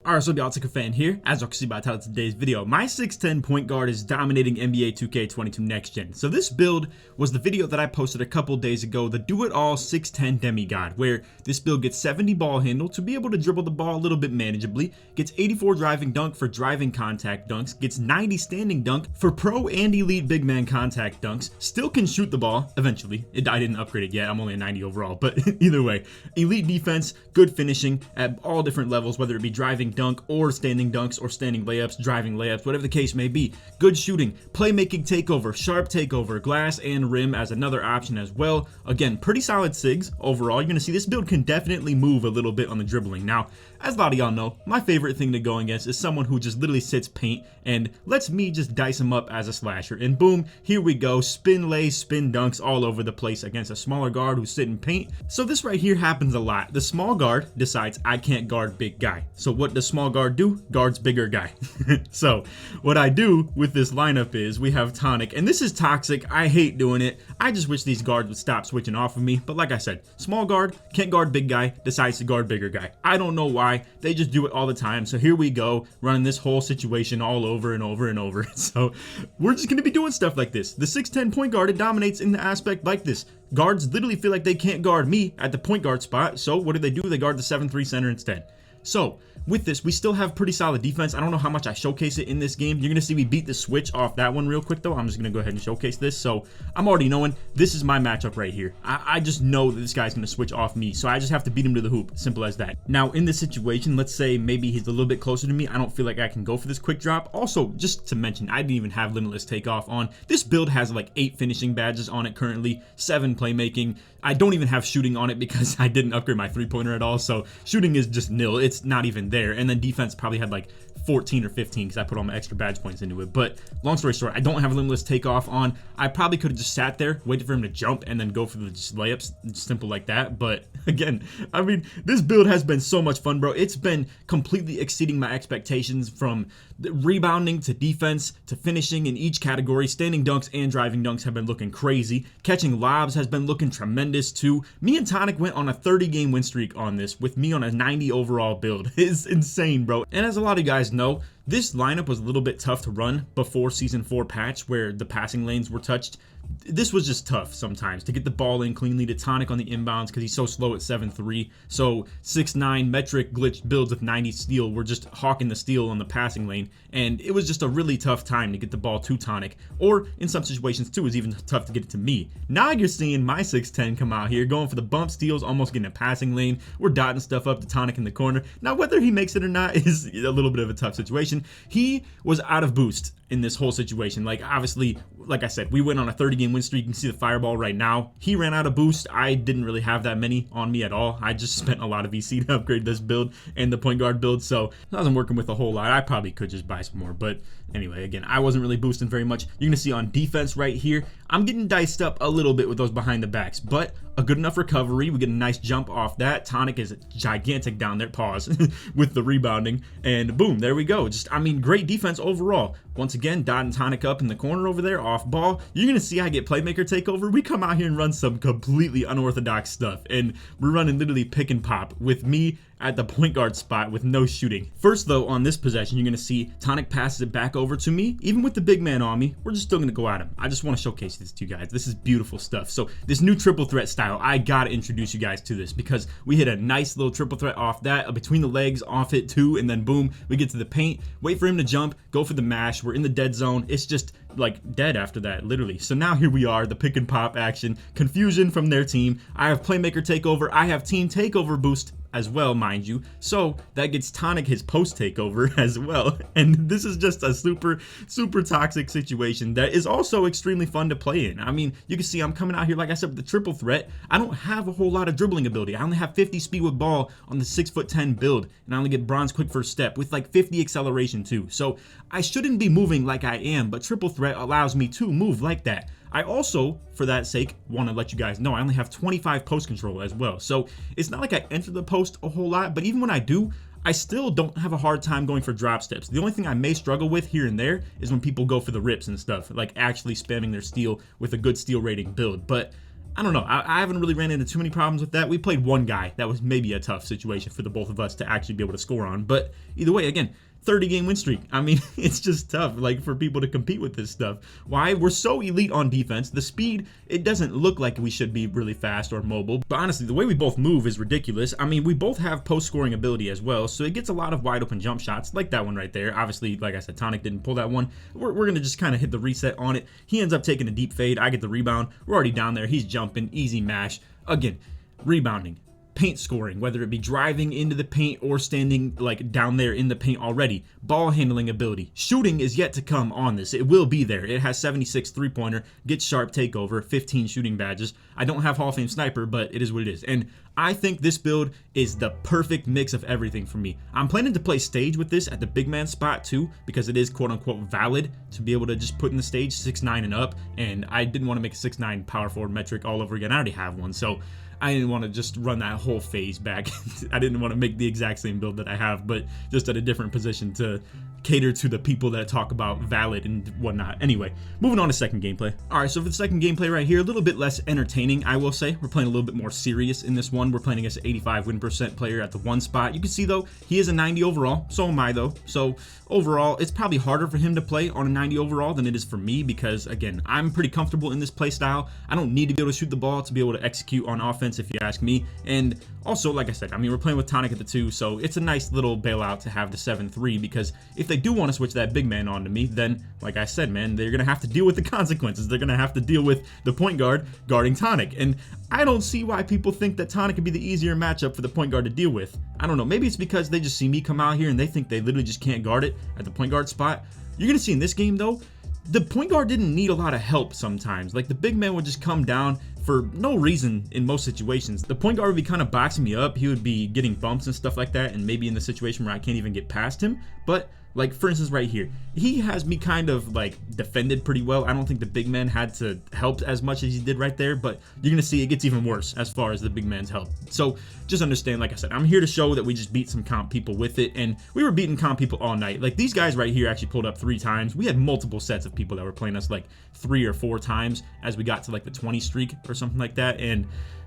Alright, so y'all, LakerFan here. As you can see by the title of today's video, my 6'10 point guard is dominating NBA 2K22 Next Gen. So this build was the video that I posted a couple days ago, the do-it-all 6'10 demigod, where this build gets 70 ball handle to be able to dribble the ball a little bit manageably, gets 84 driving dunk for driving contact dunks, gets 90 standing dunk for pro and elite big man contact dunks, still can shoot the ball eventually. I didn't upgrade it yet, I'm only a 90 overall, but either way, elite defense, good finishing at all different levels, whether it be driving dunk or standing dunks or standing layups, driving layups, whatever the case may be. Good shooting, playmaking takeover, sharp takeover, glass and rim as another option as well. Again, pretty solid SIGs overall. You're going to see this build can definitely move a little bit on the dribbling. Now, as a lot of y'all know, my favorite thing to go against is someone who just literally sits paint and lets me just dice him up as a slasher. And boom, here we go. Spin lays, spin dunks all over the place against a smaller guard who's sitting paint. So this right here happens a lot. The small guard decides I can't guard big guy. So what does small guard do? Guards bigger guy. So what I do with this lineup is we have Tonic, and this is toxic. I hate doing it. I just wish these guards would stop switching off of me. But like I said, small guard can't guard big guy, decides to guard bigger guy. I don't know why. They just do it all the time. So here we go, running this whole situation all over and over and over. So we're just going to be doing stuff like this. The 6'10 point guard, it dominates in the aspect like this. Guards literally feel like they can't guard me at the point guard spot. So what do? They guard the 7'3 center instead. So with this, we still have pretty solid defense. I don't know how much I showcase it in this game. You're going to see me beat the switch off that one real quick, though. I'm just going to go ahead and showcase this. So I'm already knowing this is my matchup right here. I just know that this guy's going to switch off me. So I just have to beat him to the hoop. Simple as that. Now, in this situation, let's say maybe he's a little bit closer to me. I don't feel like I can go for this quick drop. Also, just to mention, I didn't even have limitless takeoff on. This build has like 8 finishing badges on it currently, 7 playmaking. I don't even have shooting on it because I didn't upgrade my 3-pointer at all. So shooting is just nil. It's not even there. And then defense probably had like 14 or 15 because I put all my extra badge points into it. But long story short, I don't have limitless takeoff on. I probably could have just sat there, waited for him to jump, and then go for the just layups, simple like that. But again, I mean, this build has been so much fun, bro. It's been completely exceeding my expectations, from rebounding to defense to finishing in each category. Standing dunks and driving dunks have been looking crazy. Catching lobs has been looking tremendous too. Me and Tonic went on a 30-game win streak on this, with me on a 90 overall build. It's insane, bro. And as a lot of you guys know, this lineup was a little bit tough to run before Season 4 patch, where the passing lanes were touched. This was just tough sometimes to get the ball in cleanly to Tonic on the inbounds because he's so slow at 7'3". So 6'9" metric glitched builds with 90 steal were just hawking the steal on the passing lane, and it was just a really tough time to get the ball to Tonic, or in some situations too, it was even tough to get it to me. Now you're seeing my 6'10 come out here going for the bump steals, almost getting a passing lane. We're dotting stuff up to Tonic in the corner. Now whether he makes it or not is a little bit of a tough situation. He was out of boost in this whole situation. Like, obviously, like I said, we went on a 30-game win streak. You can see the fireball right now. He ran out of boost. I didn't really have that many on me at all. I just spent a lot of VC to upgrade this build and the point guard build, so I wasn't working with a whole lot. I probably could just buy some more, but anyway, again, I wasn't really boosting very much. You're gonna see on defense right here, I'm getting diced up a little bit with those behind the backs, but a good enough recovery. We get a nice jump off that. Tonic is gigantic down there, pause, with the rebounding, and boom, there we go. Just, I mean, great defense overall. Once again, dotting Tonic up in the corner over there, off ball. You're gonna see I get playmaker takeover. We come out here and run some completely unorthodox stuff, and we're running literally pick and pop with me at the point guard spot with no shooting. First though, on this possession, you're gonna see Tonic passes it back over to me. Even with the big man on me, we're just still gonna go at him. I just want to showcase this to you guys. This is beautiful stuff. So this new triple threat style, I gotta introduce you guys to this because we hit a nice little triple threat off that, between the legs, off it too, and then boom, we get to the paint, wait for him to jump, go for the mash. We're in the dead zone. It's just like dead after that, literally. So now here we are, the pick and pop action, confusion from their team. I have playmaker takeover. I have team takeover boost as well, mind you. So that gets Tonic his post takeover as well. And this is just a super toxic situation that is also extremely fun to play in. I mean, you can see I'm coming out here, like I said, with the triple threat. I don't have a whole lot of dribbling ability. I only have 50 speed with ball on the 6'10" build, and I only get bronze quick first step with like 50 acceleration too. So I shouldn't be moving like I am, but triple threat allows me to move like that. I also, for that sake, want to let you guys know I only have 25 post control as well. So it's not like I enter the post a whole lot, but even when I do, I still don't have a hard time going for drop steps. The only thing I may struggle with here and there is when people go for the rips and stuff, like actually spamming their steal with a good steal rating build. But I don't know. I haven't really ran into too many problems with that. We played one guy that was maybe a tough situation for the both of us to actually be able to score on. But either way, again, 30-game win streak. I mean, it's just tough, like, for people to compete with this stuff. Why? We're so elite on defense. The speed, it doesn't look like we should be really fast or mobile. But honestly, the way we both move is ridiculous. I mean, we both have post-scoring ability as well, so it gets a lot of wide open jump shots, like that one right there. Obviously, like I said, Tonic didn't pull that one. We're going to just kind of hit the reset on it. He ends up taking a deep fade. I get the rebound. We're already down there. He's jumping. Easy mash. Again, rebounding. Paint scoring, whether it be driving into the paint or standing like down there in the paint already. Ball handling ability. Shooting is yet to come on this. It will be there. It has 76 three-pointer, gets sharp takeover, 15 shooting badges. I don't have Hall of Fame sniper, but it is what it is. And I think this build is the perfect mix of everything for me. I'm planning to play stage with this at the big man spot too, because it is quote unquote valid to be able to just put in the stage 6'9" and up. And I didn't want to make a 6'9" power forward metric all over again. I already have one. So I didn't want to just run that whole phase back. I didn't want to make the exact same build that I have, but just at a different position to cater to the people that talk about valid and whatnot. Anyway, moving on to second gameplay. All right, so for the second gameplay right here, a little bit less entertaining, I will say. We're playing a little bit more serious in this one. We're playing against an 85 win percent player at the one spot. You can see, though, he is a 90 overall. So am I, though. So overall, it's probably harder for him to play on a 90 overall than it is for me because, again, I'm pretty comfortable in this play style. I don't need to be able to shoot the ball to be able to execute on offense, if you ask me. And also, like I said, I mean, we're playing with Tonic at the 2, so it's a nice little bailout to have the 7-3 because if they do want to switch that big man onto me, then, like I said, man, they're going to have to deal with the consequences. They're going to have to deal with the point guard guarding Tonic. And I don't see why people think that Tonic could be the easier matchup for the point guard to deal with. I don't know. Maybe it's because they just see me come out here and they think they literally just can't guard it at the point guard spot. You're going to see in this game, though, the point guard didn't need a lot of help sometimes. Like, the big man would just come down for no reason in most situations. The point guard would be kind of boxing me up. He would be getting bumps and stuff like that, and maybe in the situation where I can't even get past him. But, like, for instance, right here, he has me kind of, like, defended pretty well. I don't think the big man had to help as much as he did right there, but you're going to see it gets even worse as far as the big man's help. So, just understand, like I said, I'm here to show that we just beat some comp people with it, and we were beating comp people all night. Like, these guys right here actually pulled up 3 times. We had multiple sets of people that were playing us, like, 3 or 4 times as we got to, like, the 20 streak or something like that, and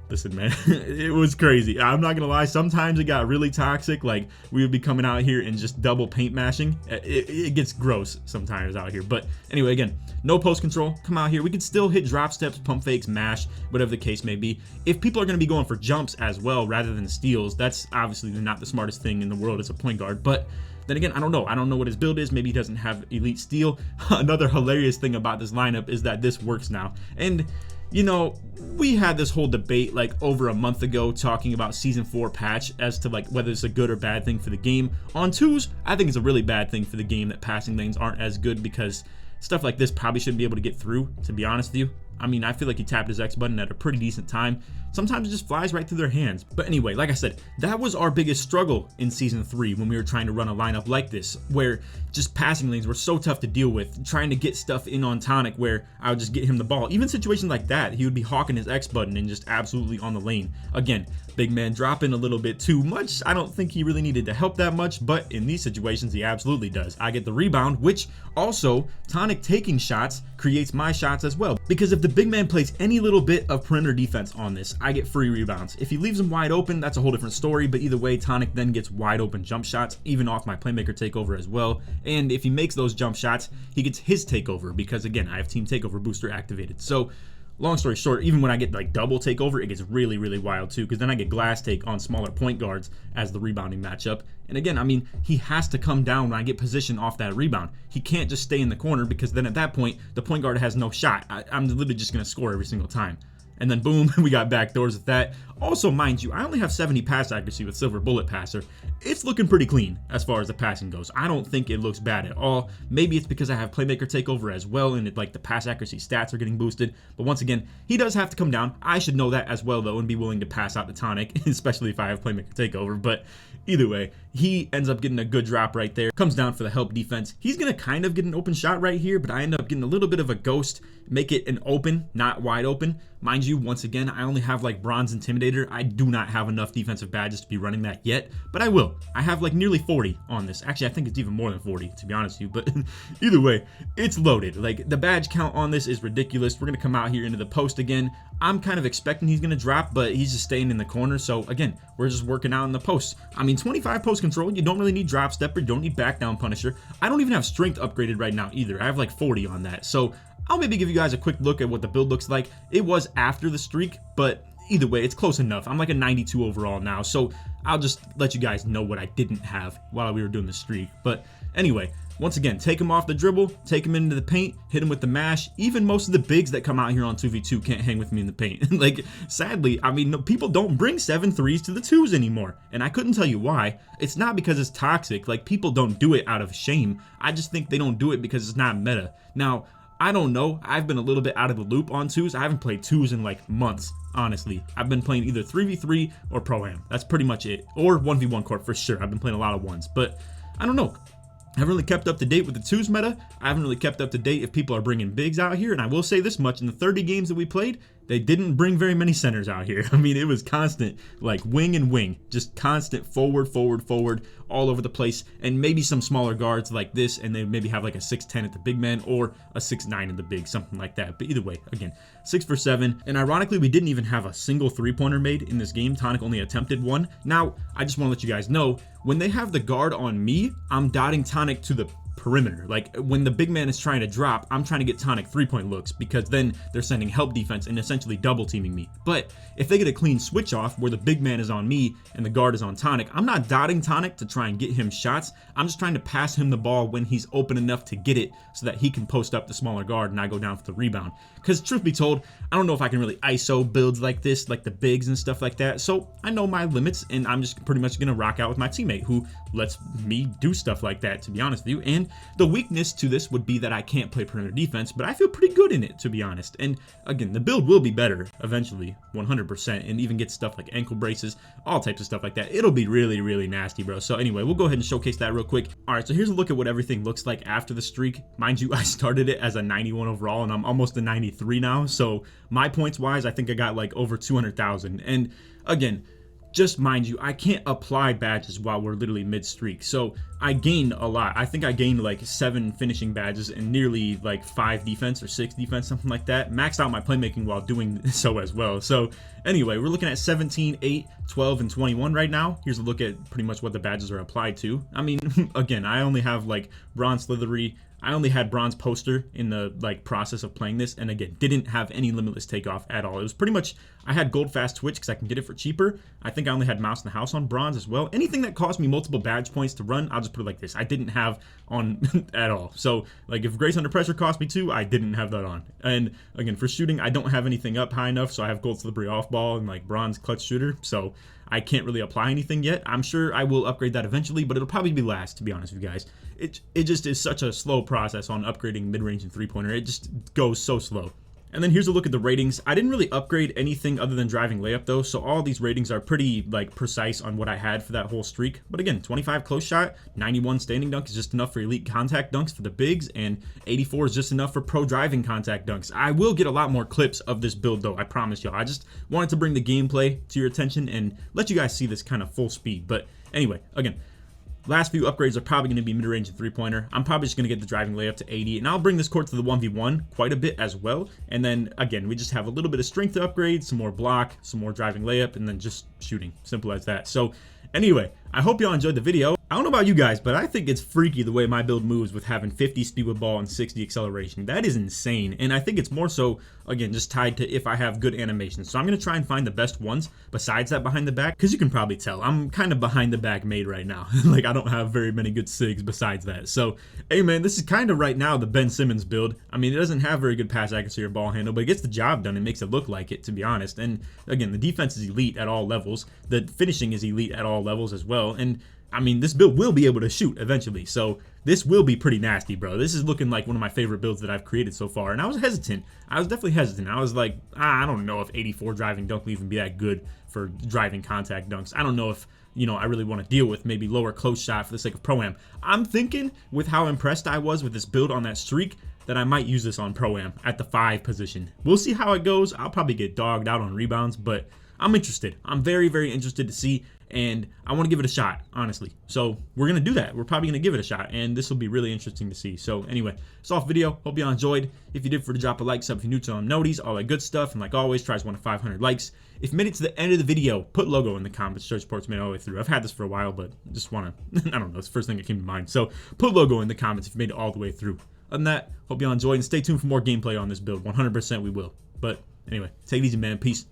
listen, man, it was crazy. I'm not gonna lie, sometimes it got really toxic. Like, we would be coming out here and just double paint mashing. It gets gross sometimes out here. But anyway, again, no post control. Come out here. We can still hit drop steps, pump fakes, mash, whatever the case may be. If people are gonna be going for jumps as well rather than steals, that's obviously not the smartest thing in the world as a point guard. But then again, I don't know. I don't know what his build is. Maybe he doesn't have elite steal. Another hilarious thing about this lineup is that this works now. And you know, we had this whole debate like over a month ago talking about season 4 patch as to like whether it's a good or bad thing for the game. On 2s, I think it's a really bad thing for the game that passing lanes aren't as good because stuff like this probably shouldn't be able to get through, to be honest with you. I mean, I feel like he tapped his X button at a pretty decent time. Sometimes it just flies right through their hands. But anyway, like I said, that was our biggest struggle in Season 3 when we were trying to run a lineup like this, where just passing lanes were so tough to deal with, trying to get stuff in on Tonic where I would just get him the ball. Even situations like that, he would be hawking his X button and just absolutely on the lane. Again, big man dropping a little bit too much. I don't think he really needed to help that much, but in these situations, he absolutely does. I get the rebound, which also, Tonic taking shots creates my shots as well. Because if the big man plays any little bit of perimeter defense on this, I get free rebounds. If he leaves them wide open, that's a whole different story, but either way, Tonic then gets wide open jump shots, even off my playmaker takeover as well. And if he makes those jump shots, he gets his takeover because, again, I have team takeover booster activated. So, long story short, even when I get like double takeover, it gets really, really wild too, because then I get glass take on smaller point guards as the rebounding matchup. And again, I mean, he has to come down when I get position off that rebound. He can't just stay in the corner because then at that point, the point guard has no shot. I'm literally just going to score every single time. And then boom, we got backdoors with that. Also, mind you, I only have 70 pass accuracy with Silver Bullet Passer. It's looking pretty clean as far as the passing goes. I don't think it looks bad at all. Maybe it's because I have Playmaker Takeover as well, and like the pass accuracy stats are getting boosted. But once again, he does have to come down. I should know that as well, though, and be willing to pass out the Tonic, especially if I have Playmaker Takeover. But either way, he ends up getting a good drop right there. Comes down for the help defense. He's going to kind of get an open shot right here, but I end up getting a little bit of a ghost, make it an open, not wide open. Mind you, you, once again, I only have like bronze intimidator. I do not have enough defensive badges to be running that yet, but I will. I have like nearly 40 on this. Actually, I think it's even more than 40, to be honest with you, but either way, it's loaded. Like, the badge count on this is ridiculous. We're gonna come out here into the post again. I'm kind of expecting he's gonna drop, but he's just staying in the corner. So again, we're just working out in the post. I mean, 25 post control, you don't really need drop stepper, you don't need back down punisher. I don't even have strength upgraded right now either. I have like 40 on that. So I'll maybe give you guys a quick look at what the build looks like. It was after the streak, but either way, it's close enough. I'm like a 92 overall now, so I'll just let you guys know what I didn't have while we were doing the streak. But anyway, once again, take him off the dribble, take him into the paint, hit him with the mash. Even most of the bigs that come out here on 2v2 can't hang with me in the paint. Like, sadly, I mean, people don't bring 7 threes to the 2s anymore, and I couldn't tell you why. It's not because it's toxic. Like, people don't do it out of shame. I just think they don't do it because it's not meta. Now, I don't know. I've been a little bit out of the loop on 2s. I haven't played 2s in like months, honestly. I've been playing either 3v3 or Pro-Am. That's pretty much it. Or 1v1 Corp for sure. I've been playing a lot of 1s, but I don't know. I haven't really kept up to date with the 2s meta. I haven't really kept up to date if people are bringing bigs out here. And I will say this much, in the 30 games that we played, they didn't bring very many centers out here. I mean, it was constant, like wing and wing, just constant forward, forward, forward, all over the place. And maybe some smaller guards like this, and they maybe have like a 6'10 at the big man or a 6'9 in the big, something like that. But either way, again, 6 for 7. And ironically, we didn't even have a single 3-pointer made in this game. Tonic only attempted 1. Now, I just want to let you guys know, when they have the guard on me, I'm dotting Tonic to the perimeter. Like, when the big man is trying to drop, I'm trying to get Tonic 3-point looks, because then they're sending help defense and essentially double teaming me. But if they get a clean switch off where the big man is on me and the guard is on Tonic, I'm not dotting Tonic to try and get him shots. I'm just trying to pass him the ball when he's open enough to get it, so that he can post up the smaller guard and I go down for the rebound. Because truth be told, I don't know if I can really ISO builds like this, like the bigs and stuff like that. So I know my limits, and I'm just pretty much gonna rock out with my teammate who lets me do stuff like that, to be honest with you. And the weakness to this would be that I can't play perimeter defense, but I feel pretty good in it, to be honest. And again, the build will be better eventually, 100%, and even get stuff like ankle braces, all types of stuff like that. It'll be really, really nasty, bro. So anyway, we'll go ahead and showcase that real quick. All right, so here's a look at what everything looks like after the streak. Mind you, I started it as a 91 overall, and I'm almost a 93 now. So my points wise, I think I got like over 200,000. And again, just mind you, I can't apply badges while we're literally mid-streak. So I gained a lot. I think I gained like 7 finishing badges and nearly like 5 defense or 6 defense, something like that. Maxed out my playmaking while doing so as well. So anyway, we're looking at 17, 8, 12, and 21 right now. Here's a look at pretty much what the badges are applied to. I mean, again, I only have like bronze slithery. I only had bronze poster in the like process of playing this, and again, didn't have any limitless takeoff at all. It was pretty much, I had gold fast twitch because I can get it for cheaper. I think I only had mouse in the house on bronze as well. Anything that cost me multiple badge points to run, I'll just put it like this. I didn't have on at all. So like if Grace Under Pressure cost me 2, I didn't have that on. And again, for shooting, I don't have anything up high enough, so I have gold slippery off ball and like bronze clutch shooter. So I can't really apply anything yet. I'm sure I will upgrade that eventually, but it'll probably be last, to be honest with you guys. It just is such a slow process on upgrading mid-range and 3-pointer. It just goes so slow. And then here's a look at the ratings. I didn't really upgrade anything other than driving layup though, so all these ratings are pretty like precise on what I had for that whole streak. But again, 25 close shot, 91 standing dunk is just enough for elite contact dunks for the bigs, and 84 is just enough for pro driving contact dunks. I will get a lot more clips of this build though, I promise y'all. I just wanted to bring the gameplay to your attention and let you guys see this kind of full speed. But anyway, again, last few upgrades are probably going to be mid-range and 3-pointer. I'm probably just going to get the driving layup to 80, and I'll bring this court to the 1v1 quite a bit as well. And then, again, we just have a little bit of strength to upgrade, some more block, some more driving layup, and then just shooting. Simple as that. So, anyway, I hope y'all enjoyed the video. I don't know about you guys, but I think it's freaky the way my build moves with having 50 speed with ball and 60 acceleration. That is insane, and I think it's more so, again, just tied to if I have good animations. So I'm going to try and find the best ones besides that behind the back, because you can probably tell I'm kind of behind the back made right now. Like, I don't have very many good SIGs besides that. So, hey man, this is kind of right now the Ben Simmons build. I mean, it doesn't have very good pass accuracy or ball handle, but it gets the job done and makes it look like it, to be honest. And again, the defense is elite at all levels. The finishing is elite at all levels as well. And I mean, this build will be able to shoot eventually, so this will be pretty nasty, bro. This is looking like one of my favorite builds that I've created so far, and I was hesitant. I was definitely hesitant. I was like, I don't know if 84 driving dunk will even be that good for driving contact dunks. I don't know if, you know, I really want to deal with maybe lower close shot for the sake of Pro-Am. I'm thinking with how impressed I was with this build on that streak, that I might use this on Pro-Am at the 5 position. We'll see how it goes. I'll probably get dogged out on rebounds, but I'm interested. I'm very, very interested to see, and I want to give it a shot, honestly. So we're going to do that. We're probably going to give it a shot, and this will be really interesting to see. So anyway, soft video. Hope you all enjoyed. If you did, for to drop a like, sub if you're new to noties, all that good stuff. And like always, tries 1 to 500 likes. If you made it to the end of the video, put logo in the comments. Show support's made all the way through. I've had this for a while, but just want to, I don't know, it's the first thing that came to mind. So put logo in the comments if you made it all the way through. Other than that, hope you all enjoyed, and stay tuned for more gameplay on this build. 100% we will. But anyway, take it easy, man. Peace.